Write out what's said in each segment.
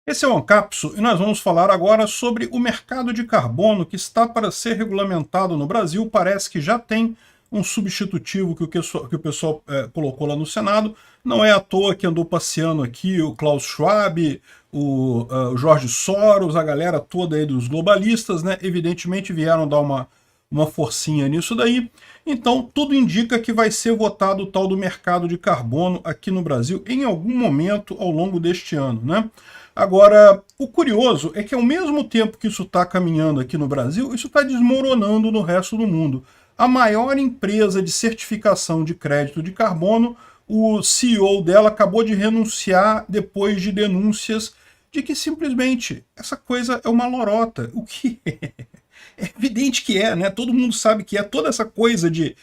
Esse é o Ancapso e nós vamos falar agora sobre o mercado de carbono que está para ser regulamentado no Brasil. Parece que já tem um substitutivo que o pessoal colocou lá no Senado. Não é à toa que andou passeando aqui o Klaus Schwab, o Jorge Soros, a galera toda aí dos globalistas, né? Evidentemente vieram dar uma forcinha nisso daí. Então, tudo indica que vai ser votado o tal do mercado de carbono aqui no Brasil em algum momento ao longo deste ano, né? Agora, o curioso é que ao mesmo tempo que isso está caminhando aqui no Brasil, isso está desmoronando no resto do mundo. A maior empresa de certificação de crédito de carbono, o CEO dela acabou de renunciar depois de denúncias de que simplesmente essa coisa é uma lorota. O que é evidente que é, né? Todo mundo sabe que é. Toda essa coisa de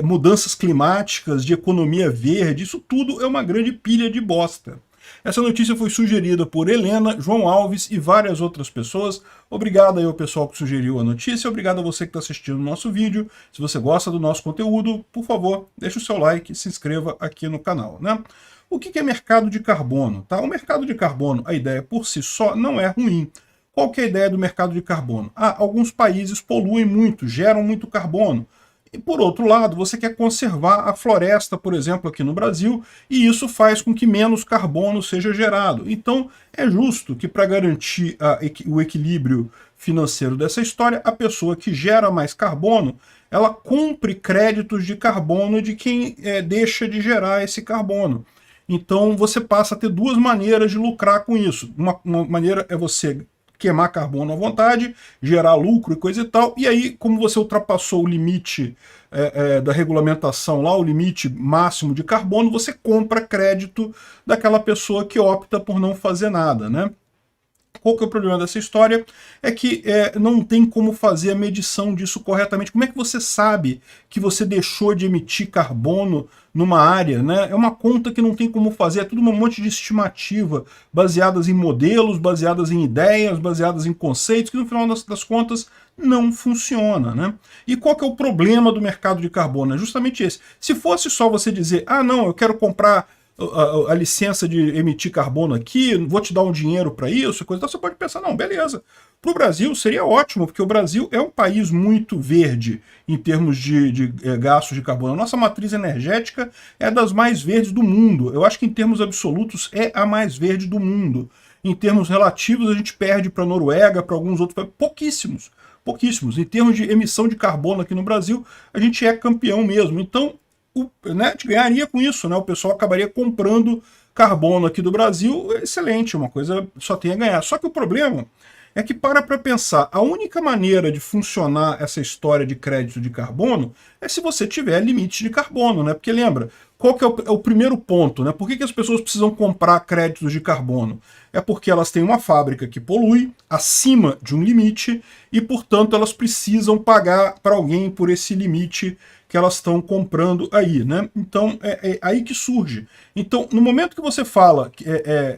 mudanças climáticas, de economia verde, isso tudo é uma grande pilha de bosta. Essa notícia foi sugerida por Helena, João Alves e várias outras pessoas. Obrigado aí ao pessoal que sugeriu a notícia, obrigado a você que está assistindo o nosso vídeo. Se você gosta do nosso conteúdo, por favor, deixe o seu like e se inscreva aqui no canal, né? O que é mercado de carbono? Tá? O mercado de carbono, a ideia por si só não é ruim. Qual que é a ideia do mercado de carbono? Alguns países poluem muito, geram muito carbono. E, por outro lado, você quer conservar a floresta, por exemplo, aqui no Brasil, e isso faz com que menos carbono seja gerado. Então, é justo que, para garantir o equilíbrio financeiro dessa história, a pessoa que gera mais carbono, ela compre créditos de carbono de quem deixa de gerar esse carbono. Então, você passa a ter duas maneiras de lucrar com isso. Uma maneira é você queimar carbono à vontade, gerar lucro e coisa e tal, e aí, como você ultrapassou o limite da regulamentação lá, o limite máximo de carbono, você compra crédito daquela pessoa que opta por não fazer nada, né? Qual que é o problema dessa história? É que não tem como fazer a medição disso corretamente. Como é que você sabe que você deixou de emitir carbono numa área, né? É uma conta que não tem como fazer, é tudo um monte de estimativa, baseadas em modelos, baseadas em ideias, baseadas em conceitos, que no final das contas não funciona, né? E qual que é o problema do mercado de carbono? É justamente esse. Se fosse só você dizer, não, eu quero comprar a licença de emitir carbono aqui, vou te dar um dinheiro para isso, coisa, então você pode pensar, não, beleza. Para o Brasil seria ótimo, porque o Brasil é um país muito verde em termos de gastos de carbono. A nossa matriz energética é das mais verdes do mundo. Eu acho que em termos absolutos é a mais verde do mundo. Em termos relativos a gente perde para a Noruega, para alguns outros países, pouquíssimos. Pouquíssimos. Em termos de emissão de carbono aqui no Brasil, a gente é campeão mesmo. Então, a gente ganharia com isso, né? O pessoal acabaria comprando carbono aqui do Brasil, excelente, uma coisa só tem a ganhar. Só que o problema é que para pensar, a única maneira de funcionar essa história de crédito de carbono é se você tiver limite de carbono, né? Porque lembra, qual que é o primeiro ponto, né? Por que as pessoas precisam comprar créditos de carbono? É porque elas têm uma fábrica que polui acima de um limite e, portanto, elas precisam pagar para alguém por esse limite que elas estão comprando aí, né? Então, é aí que surge. Então, no momento que você fala,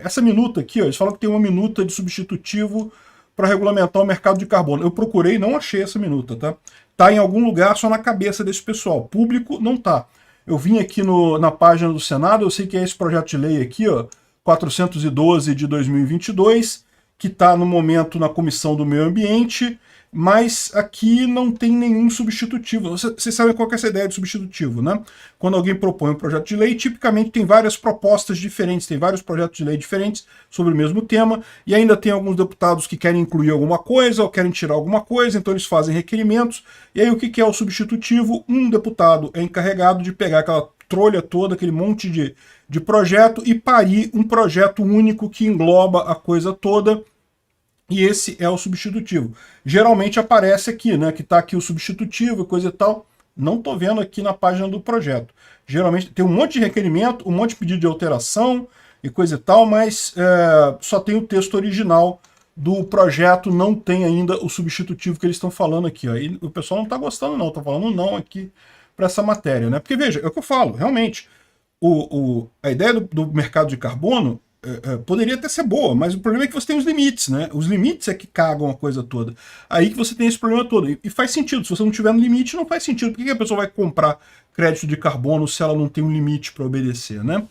essa minuta aqui, ó, eles falam que tem uma minuta de substitutivo para regulamentar o mercado de carbono. Eu procurei, não achei essa minuta, tá? Tá em algum lugar só na cabeça desse pessoal. Público não tá. Eu vim aqui na página do Senado, eu sei que é esse projeto de lei aqui, ó, 412 de 2022, que está no momento na Comissão do Meio Ambiente, mas aqui não tem nenhum substitutivo. Vocês sabem qual que é essa ideia de substitutivo, né? Quando alguém propõe um projeto de lei, tipicamente tem várias propostas diferentes, tem vários projetos de lei diferentes sobre o mesmo tema, e ainda tem alguns deputados que querem incluir alguma coisa ou querem tirar alguma coisa, então eles fazem requerimentos, e aí o que é o substitutivo? Um deputado é encarregado de pegar aquela trolha toda, aquele monte de projeto e parir um projeto único que engloba a coisa toda, e esse é o substitutivo. Geralmente aparece aqui, né, que está aqui o substitutivo e coisa e tal. Não estou vendo aqui na página do projeto. Geralmente tem um monte de requerimento, um monte de pedido de alteração e coisa e tal, mas só tem o texto original do projeto, não tem ainda o substitutivo que eles estão falando aqui. Ó. E o pessoal não está gostando não, está falando não aqui para essa matéria, né? Porque veja, é o que eu falo, realmente, a ideia do mercado de carbono poderia até ser boa, mas o problema é que você tem os limites, né? Os limites é que cagam a coisa toda. Aí que você tem esse problema todo. E faz sentido, se você não tiver no limite, não faz sentido. Por que a pessoa vai comprar crédito de carbono se ela não tem um limite para obedecer, né?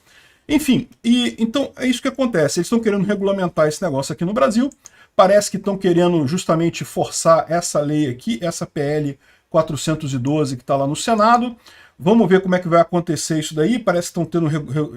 Enfim, então é isso que acontece. Eles estão querendo regulamentar esse negócio aqui no Brasil. Parece que estão querendo justamente forçar essa lei aqui, essa PL 412 que está lá no Senado. Vamos ver como é que vai acontecer isso daí. Parece que estão tendo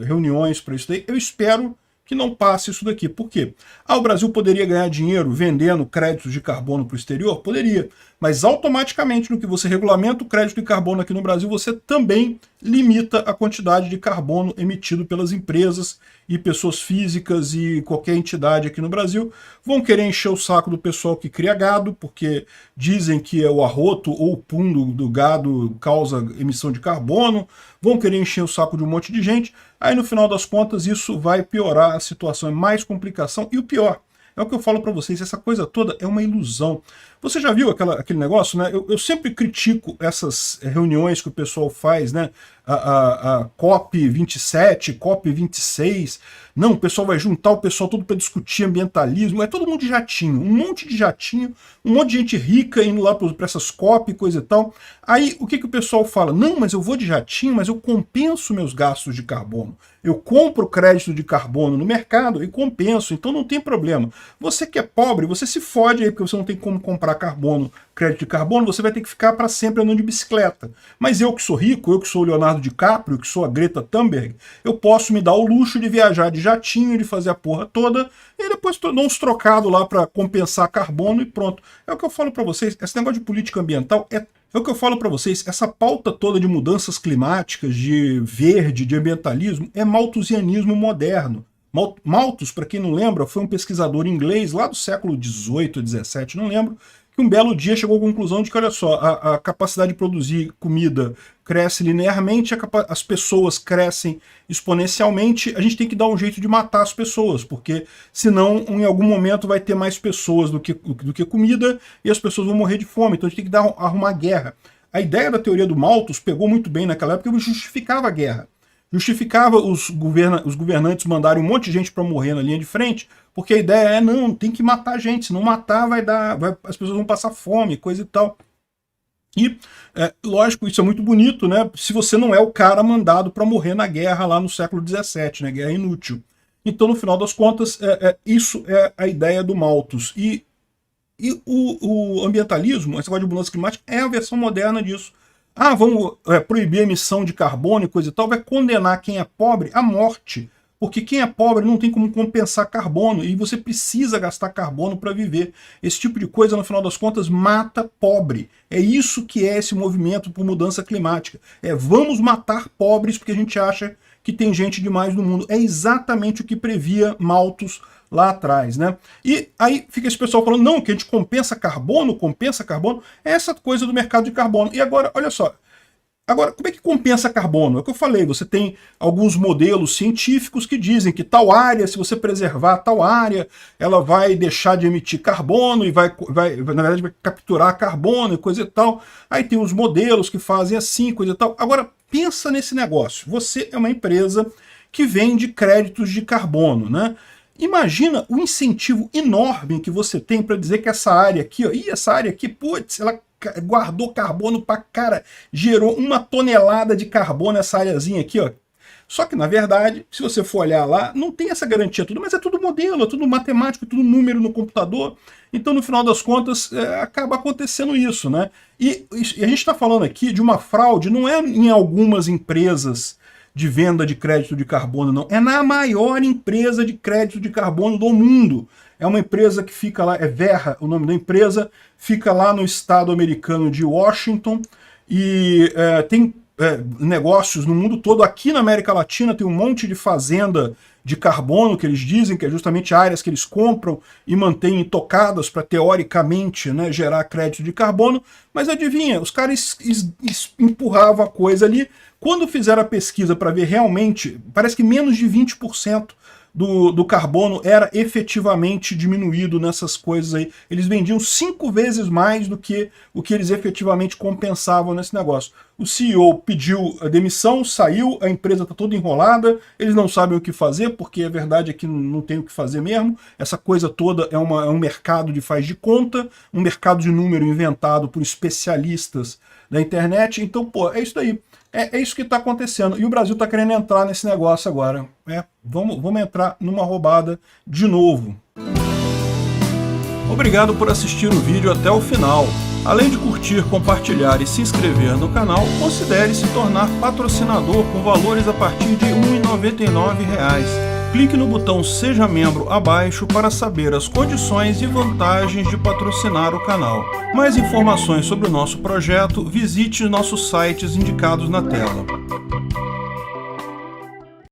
reuniões para isso daí. Eu espero que não passe isso daqui. Por quê? O Brasil poderia ganhar dinheiro vendendo créditos de carbono para o exterior? Poderia. Mas automaticamente, no que você regulamenta o crédito de carbono aqui no Brasil, você também limita a quantidade de carbono emitido pelas empresas e pessoas físicas e qualquer entidade aqui no Brasil. Vão querer encher o saco do pessoal que cria gado, porque dizem que é o arroto ou o pum do gado causa emissão de carbono. Vão querer encher o saco de um monte de gente. Aí, no final das contas, isso vai piorar a situação, é mais complicação. E o pior, é o que eu falo para vocês, essa coisa toda é uma ilusão. Você já viu aquele negócio, né? Eu sempre critico essas reuniões que o pessoal faz, né? A COP27, COP26. Não, o pessoal vai juntar o pessoal todo para discutir ambientalismo. É todo mundo de jatinho, um monte de jatinho, um monte de gente rica indo lá para essas COP e coisa e tal. Aí o que o pessoal fala? Não, mas eu vou de jatinho, mas eu compenso meus gastos de carbono. Eu compro crédito de carbono no mercado e compenso, então não tem problema. Você que é pobre, você se fode aí porque você não tem como comprar carbono, crédito de carbono, você vai ter que ficar para sempre andando de bicicleta. Mas eu que sou rico, eu que sou o Leonardo DiCaprio, que sou a Greta Thunberg, eu posso me dar o luxo de viajar de jatinho, de fazer a porra toda, e depois dou uns trocados lá para compensar carbono e pronto. É o que eu falo para vocês, esse negócio de política ambiental é o que eu falo para vocês, essa pauta toda de mudanças climáticas, de verde, de ambientalismo, é malthusianismo moderno. Malthus, para quem não lembra, foi um pesquisador inglês lá do século XVIII, XVII, não lembro, que um belo dia chegou à conclusão de que, olha só, a capacidade de produzir comida cresce linearmente, as pessoas crescem exponencialmente, a gente tem que dar um jeito de matar as pessoas, porque senão em algum momento vai ter mais pessoas do que comida e as pessoas vão morrer de fome, então a gente tem que arrumar guerra. A ideia da teoria do Malthus pegou muito bem naquela época porque justificava a guerra. Justificava os governantes mandarem um monte de gente para morrer na linha de frente, porque a ideia é, não, tem que matar a gente, se não matar as pessoas vão passar fome, coisa e tal. E, lógico, isso é muito bonito, né? Se você não é o cara mandado para morrer na guerra lá no século XVII, né? Guerra inútil. Então, no final das contas, isso é a ideia do Malthus. E o ambientalismo, esse negócio de mudança climática, é a versão moderna disso. Vamos proibir a emissão de carbono e coisa e tal, vai condenar quem é pobre à morte. Porque quem é pobre não tem como compensar carbono e você precisa gastar carbono para viver. Esse tipo de coisa, no final das contas, mata pobre. É isso que é esse movimento por mudança climática. Vamos matar pobres porque a gente acha que tem gente demais no mundo. É exatamente o que previa Malthus lá atrás, né? E aí fica esse pessoal falando, não, que a gente compensa carbono, é essa coisa do mercado de carbono. E agora, olha só, como é que compensa carbono? É o que eu falei, você tem alguns modelos científicos que dizem que tal área, se você preservar tal área, ela vai deixar de emitir carbono e na verdade, vai capturar carbono e coisa e tal. Aí tem os modelos que fazem assim, coisa e tal. Agora, pensa nesse negócio. Você é uma empresa que vende créditos de carbono, né? Imagina o incentivo enorme que você tem para dizer que essa área aqui, ó, essa área aqui, putz, ela guardou carbono pra cara, gerou 1 tonelada de carbono nessa areazinha aqui, ó. Só que, na verdade, se você for olhar lá, não tem essa garantia tudo, mas é tudo modelo, é tudo matemático, é tudo número no computador. Então, no final das contas, acaba acontecendo isso, né? E a gente está falando aqui de uma fraude, não é em algumas empresas de venda de crédito de carbono, não. É na maior empresa de crédito de carbono do mundo. É uma empresa que fica lá, é Verra o nome da empresa, fica lá no estado americano de Washington e tem negócios no mundo todo. Aqui na América Latina tem um monte de fazenda de carbono, que eles dizem que é justamente áreas que eles compram e mantêm tocadas para, teoricamente, né, gerar crédito de carbono. Mas adivinha, os caras empurravam a coisa ali. Quando fizeram a pesquisa para ver realmente, parece que menos de 20% do carbono era efetivamente diminuído nessas coisas aí. Eles vendiam 5 vezes mais do que o que eles efetivamente compensavam nesse negócio. o CEO pediu a demissão, saiu, a empresa está toda enrolada, eles não sabem o que fazer, porque a verdade é que não tem o que fazer mesmo. Essa coisa toda é um mercado de faz de conta, um mercado de número inventado por especialistas da internet. Então, pô, é isso daí. É isso que está acontecendo. E o Brasil está querendo entrar nesse negócio agora. Vamos entrar numa roubada de novo. Obrigado por assistir o vídeo até o final. Além de curtir, compartilhar e se inscrever no canal, considere se tornar patrocinador com valores a partir de R$ 1,99. Clique no botão Seja Membro abaixo para saber as condições e vantagens de patrocinar o canal. Mais informações sobre o nosso projeto, visite nossos sites indicados na tela.